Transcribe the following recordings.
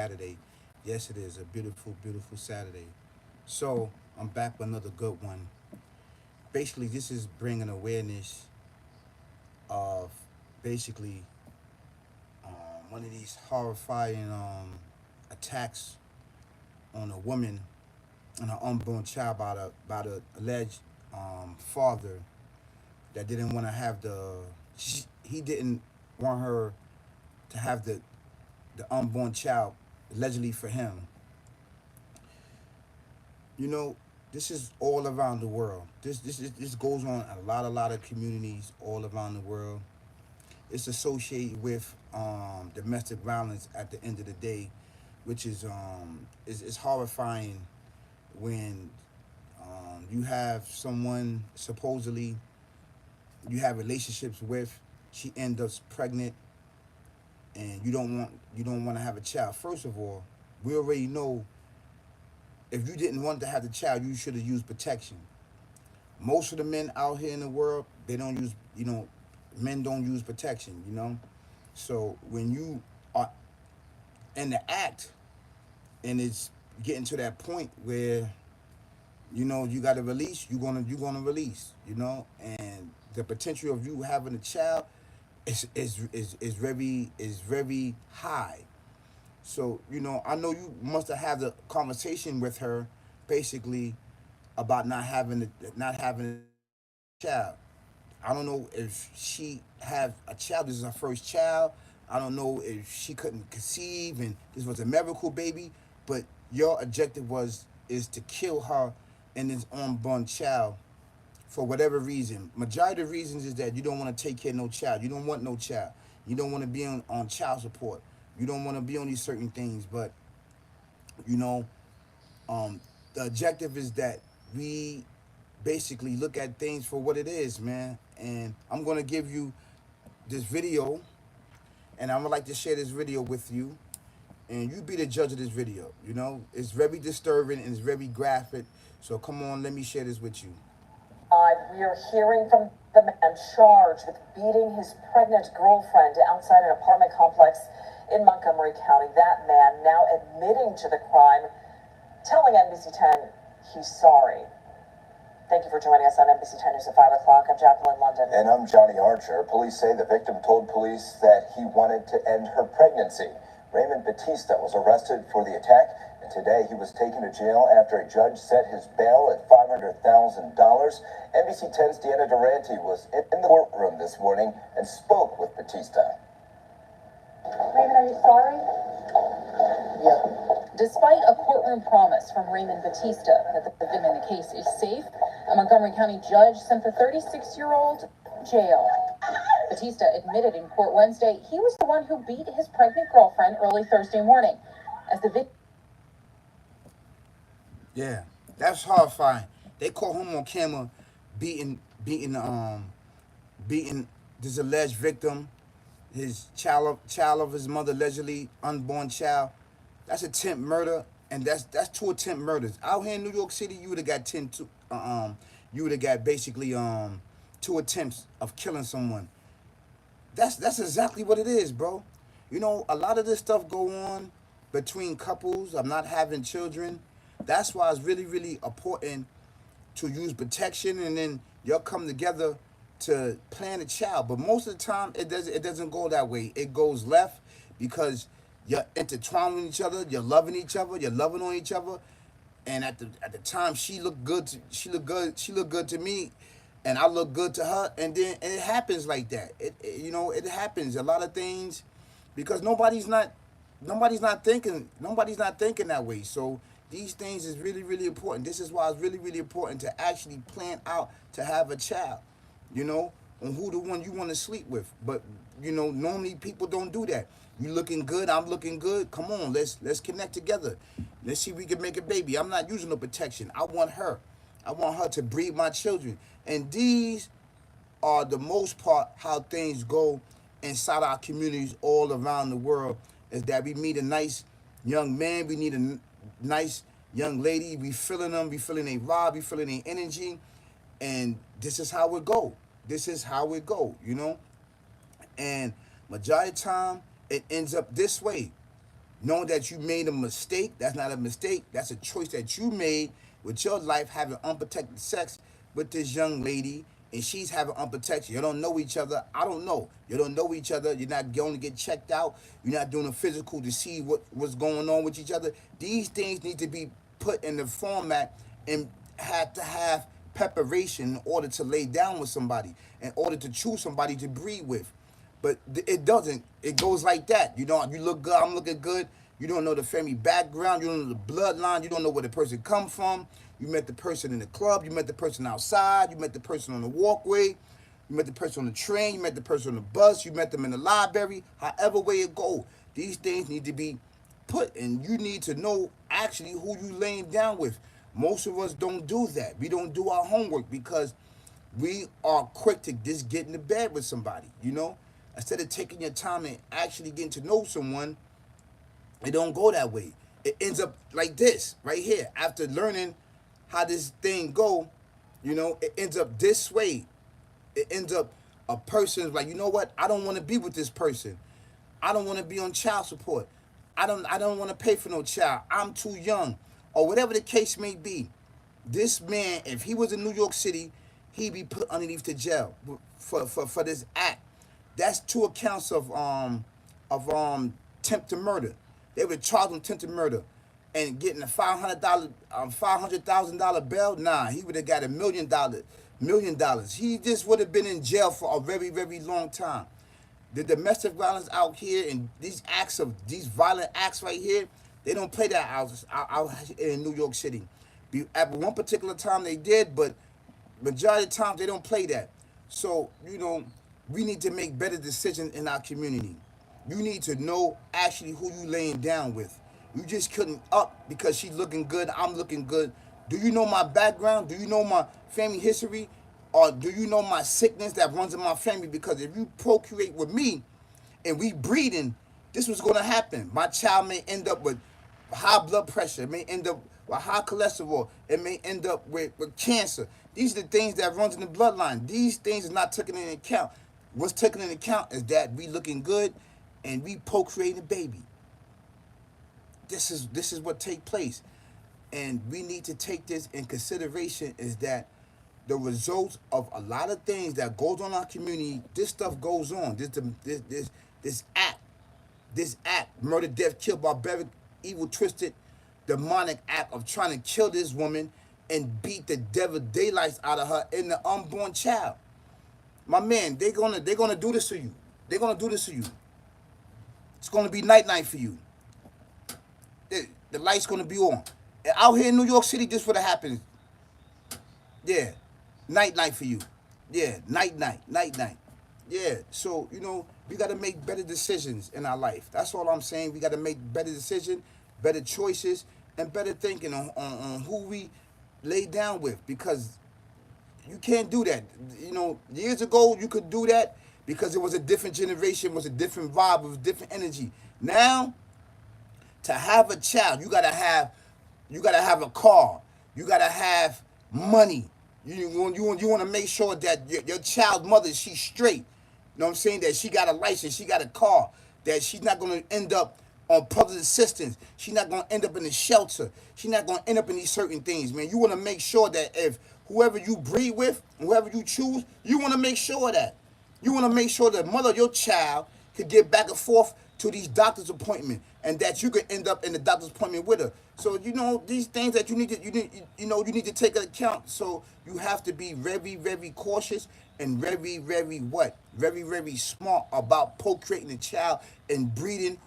Saturday. Yes, it is a beautiful, beautiful Saturday. So I'm back with another good one. Basically, this is bringing awareness of basically one of these horrifying attacks on a woman and an unborn child by the alleged father that didn't want to have he didn't want her to have the unborn child allegedly for him. You know, this is all around the world. This goes on in a lot of communities all around the world. It's associated with domestic violence at the end of the day, which is horrifying when you have someone supposedly you have relationships with, she ends up pregnant, and you don't want to have a child. First of all, we already know if you didn't want to have the child, you should have used protection. Most of the men out here in the world, they don't use, men don't use protection, So when you are in the act and it's getting to that point where, you got to release, you're gonna release, and the potential of you having a child is very high. So, I know you must have had a conversation with her basically about not having a child. I don't know if she had a child. This is her first child. I don't know if she couldn't conceive and this was a miracle baby. But your objective is to kill her and this unborn child for whatever reason. Majority of the reasons is that you don't want to take care of no child. You don't want no child. You don't want to be on child support. You don't want to be on these certain things. But you know, um, the objective is that we basically look at things for what it is, man. And I'm gonna give you this video, and I'm gonna like to share this video with you, and you be the judge of this video. It's very disturbing and it's very graphic. So come on, let me share this with you. We are hearing from the man charged with beating his pregnant girlfriend outside an apartment complex in Montgomery County. That man now admitting to the crime, telling NBC 10 he's sorry. Thank you for joining us on NBC 10 News at 5 o'clock. I'm Jacqueline London. And I'm Johnny Archer. Police say the victim told police that he wanted to end her pregnancy. Raymond Batista was arrested for the attack, and today he was taken to jail after a judge set his bail at $500,000. NBC 10's Deanna Durante was in the courtroom this morning and spoke with Batista. Raymond, are you sorry? Yeah. Despite a courtroom promise from Raymond Batista that the victim in the case is safe, a Montgomery County judge sent the 36-year-old to jail. Batista admitted in court Wednesday he was the one who beat his pregnant girlfriend early Thursday morning. As the victim. Yeah, that's horrifying. They caught him on camera beating this alleged victim, his child of his mother, allegedly unborn child. That's attempt murder, and that's two attempt murders. Out here in New York City, you would have got you would have got basically two attempts of killing someone. That's exactly what it is, bro. A lot of this stuff go on between couples. I'm not having children. That's why it's really, really important to use protection, and then y'all come together to plan a child. But most of the time, it doesn't go that way. It goes left because you're intertwined with each other, you're loving each other, you're loving on each other. And at the time, she looked good. She looked good to me, and I look good to her. And then it happens like that. It happens a lot of things because nobody's not thinking that way. So these things is really, really important. This is why it's really, really important to actually plan out to have a child, on who the one you want to sleep with. But, normally people don't do that. You looking good, I'm looking good. Come on, let's connect together. Let's see if we can make a baby. I'm not using no protection. I want her. I want her to breed my children. And these are the most part how things go inside our communities all around the world, is that we meet a nice young man, we need a nice young lady, we feeling them, we feeling their vibe, we feeling their energy, and this is how it go. This is how it go. And majority of the time, it ends up this way. Knowing that you made a mistake, that's not a mistake. That's a choice that you made with your life, having unprotected sex with this young lady, and she's having unprotected. You don't know each other. I don't know. You don't know each other. You're not going to get checked out. You're not doing a physical to see what's going on with each other. These things need to be put in the format and have to have preparation in order to lay down with somebody, in order to choose somebody to breed with. But it doesn't. It goes like that. You know, you look good, I'm looking good. You don't know the family background. You don't know the bloodline. You don't know where the person come from. You met the person in the club. You met the person outside. You met the person on the walkway. You met the person on the train. You met the person on the bus. You met them in the library. However way it go, these things need to be put, and you need to know actually who you laying down with. Most of us don't do that. We don't do our homework because we are quick to just get into bed with somebody, you know? Instead of taking your time and actually getting to know someone, it don't go that way. It ends up like this, right here. After learning how this thing go, you know, it ends up this way. It ends up a person's like, you know what? I don't want to be with this person. I don't want to be on child support. I don't want to pay for no child. I'm too young. Or whatever the case may be. This man, if he was in New York City, he'd be put underneath the jail for this act. That's 2 accounts of attempted murder. They would charge him attempted murder, and getting a $500,000 bail. Nah, he would have got $1 million. He just would have been in jail for a very, very long time. The domestic violence out here and these violent acts right here, they don't play that out in New York City. At one particular time they did, but majority of the time they don't play that. So, you know, we need to make better decisions in our community. You need to know actually who you laying down with. You just couldn't up because she's looking good, I'm looking good. Do you know my background? Do you know my family history? Or do you know my sickness that runs in my family? Because if you procreate with me and we breeding, this was going to happen. My child may end up with high blood pressure. It may end up with high cholesterol. It may end up with cancer. These are the things that runs in the bloodline. These things are not taken into account. What's taken into account is that we looking good and we procreating a baby. This is what take place. And we need to take this in consideration is that the results of a lot of things that goes on in our community, this stuff goes on. This act, murder, death, kill, barbaric, evil, twisted, demonic act of trying to kill this woman and beat the devil daylights out of her and the unborn child. My man, they're gonna do this to you. They're gonna do this to you. It's gonna be night for you. The light's gonna be on. And out here in New York City, this what happens. Yeah, night for you. Yeah, night. Yeah, so, you know, we got to make better decisions in our life. That's all I'm saying. We got to make better decisions, better choices, and better thinking on who we lay down with. Because you can't do that. You know, years ago, you could do that because it was a different generation, it was a different vibe, it was different energy. Now, to have a child, you got to have a car. You got to have money. You want to make sure that your child's mother, she's straight. You know what I'm saying? That she got a license, she got a car, that she's not going to end up on public assistance. She's not going to end up in a shelter. She's not going to end up in these certain things, man. You want to make sure that if whoever you breed with, whoever you choose, you want to make sure that. You want to make sure the mother of your child could get back and forth to these doctor's appointments and that you could end up in the doctor's appointment with her. So, you know, these things that you need to take into account. So you have to be very, very cautious and very, very Very, very smart about procreating a child and breeding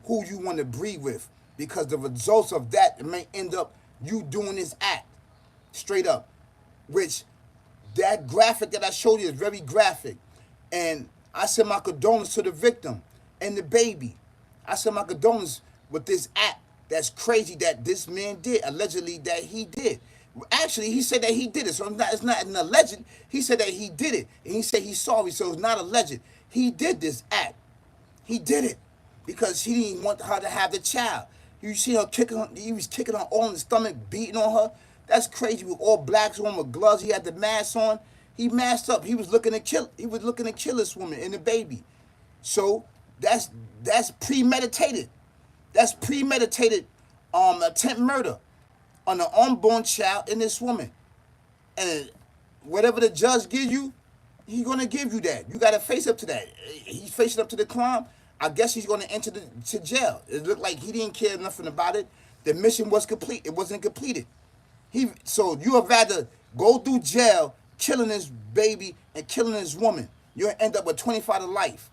who you want to breed with. Because the results of that may end up you doing this act. Straight up. Which that graphic that I showed you is very graphic. And I send my condolences to the victim and the baby. I send my condolences with this act that's crazy that this man did, allegedly that he did. Actually, he said that he did it, so it's not an alleged. He said that he did it, and he said he's sorry, so it's not alleged. He did this act. He did it because he didn't want her to have the child. You see her kicking her, he was kicking her all in the stomach, beating on her. That's crazy. With all blacks on, with gloves, he had the mask on. He masked up. He was looking to kill this woman and the baby. So that's premeditated. That's premeditated attempt murder on an unborn child and this woman. And whatever the judge gives you, he's gonna give you that. You gotta face up to that. He's facing up to the crime. I guess he's gonna enter to jail. It looked like he didn't care nothing about it. The mission was complete. It wasn't completed. So you would rather go through jail, killing this baby and killing this woman. You'll end up with 25 to life.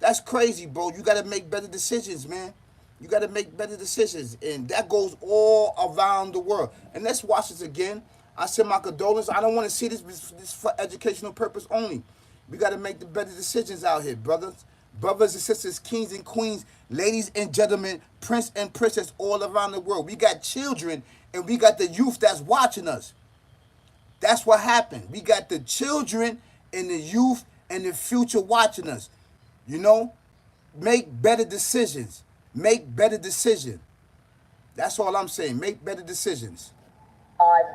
That's crazy, bro. You gotta make better decisions, man. You gotta make better decisions, and that goes all around the world. And let's watch this again. I send my condolences. I don't want to see this for educational purpose only. We got to make the better decisions out here, brothers and sisters, kings and queens, ladies and gentlemen, prince and princess all around the world. We got children and we got the youth that's watching us. That's what happened. We got the children and the youth and the future watching us. You know, make better decisions. Make better decisions. That's all I'm saying. Make better decisions.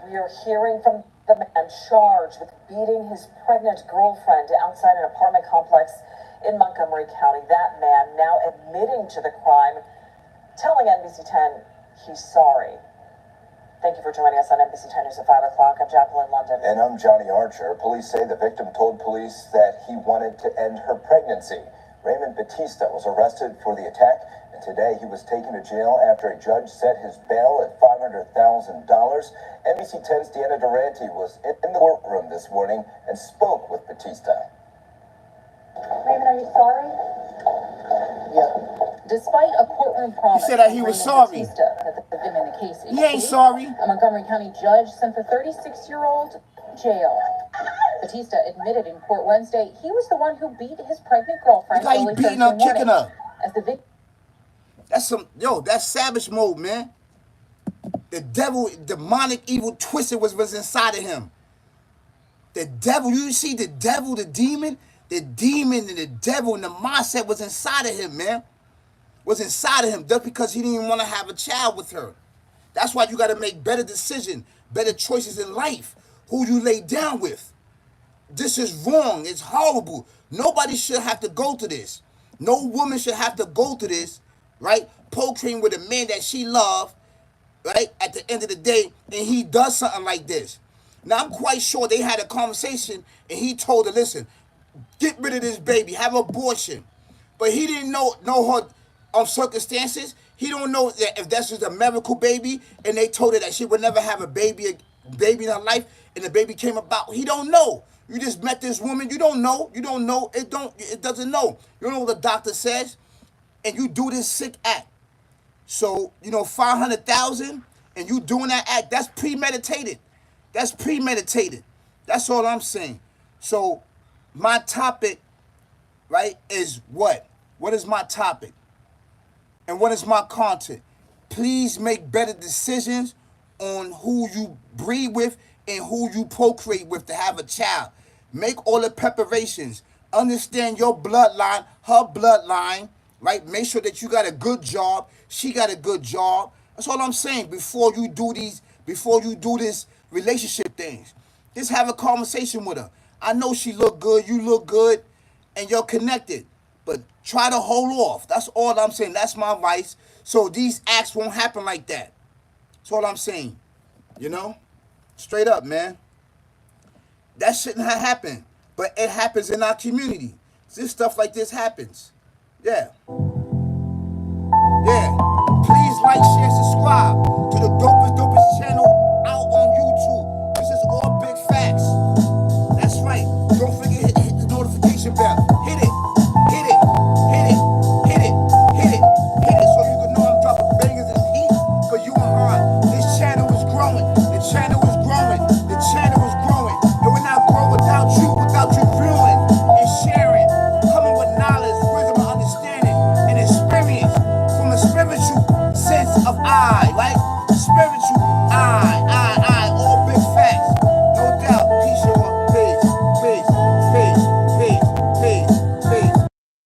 We are hearing from the man charged with beating his pregnant girlfriend outside an apartment complex in Montgomery County. That man now admitting to the crime, telling NBC 10 he's sorry. Thank you for joining us on NBC 10 News at 5 o'clock. I'm Jacqueline London. And I'm Johnny Archer. Police say the victim told police that he wanted to end her pregnancy. Raymond Batista was arrested for the attack, and today he was taken to jail after a judge set his bail at $500,000. NBC 10's Deanna Durante was in the courtroom this morning and spoke with Batista. Raymond, are you sorry? Yeah. Despite a courtroom promise, He said that he was sorry. Batista, that the victim in the case is He ain't safe, sorry. a Montgomery County judge sent the 36-year-old to jail. Batista admitted in court Wednesday he was the one who beat his pregnant girlfriend. Look how he beating her, kicking her. As the victim. That's savage mode, man. The devil, demonic, evil, twisted was inside of him. The devil, you see the devil, the demon and the devil and the mindset was inside of him, man. Was inside of him just because he didn't even want to have a child with her. That's why you got to make better decisions, better choices in life. Who you lay down with. This is wrong. It's horrible. Nobody should have to go to this. No woman should have to go to this, right? Procreating with a man that she loved, right? At the end of the day, and he does something like this. Now, I'm quite sure they had a conversation, and he told her, listen, get rid of this baby, have an abortion. But he didn't know her circumstances. He don't know that if that's just a miracle baby, and they told her that she would never have a baby in her life, and the baby came about. He don't know. You just met this woman. You don't know. You don't know. It doesn't know. You don't know what the doctor says, and you do this sick act. So, 500,000, and you doing that act, that's premeditated. That's premeditated. That's all I'm saying. So, my topic, right, is what? What is my topic? And what is my content? Please make better decisions on who you breed with and who you procreate with to have a child. Make all the preparations. Understand your bloodline, her bloodline, right? Make sure that you got a good job. She got a good job. That's all I'm saying. Before you do this relationship things, just have a conversation with her. I know she look good, you look good, and you're connected. But try to hold off. That's all I'm saying. That's my advice. So these acts won't happen like that. That's all I'm saying. Straight up, man. That shouldn't have happened. But it happens in our community. This stuff like this happens. Yeah. Yeah. Please like, share, subscribe to the dopest channel out on YouTube. This is all big facts. That's right. Don't forget to hit the notification bell. Hit it. Hit it. Hit it. Hit it. Hit it. Hit it so you can know I'm dropping bangers and heat for you and her. This channel is growing. The channel is growing. The channel is growing. It will not grow without you viewing and sharing, coming with knowledge, wisdom, and understanding, and experience from a spiritual sense of I, right? Spiritual I.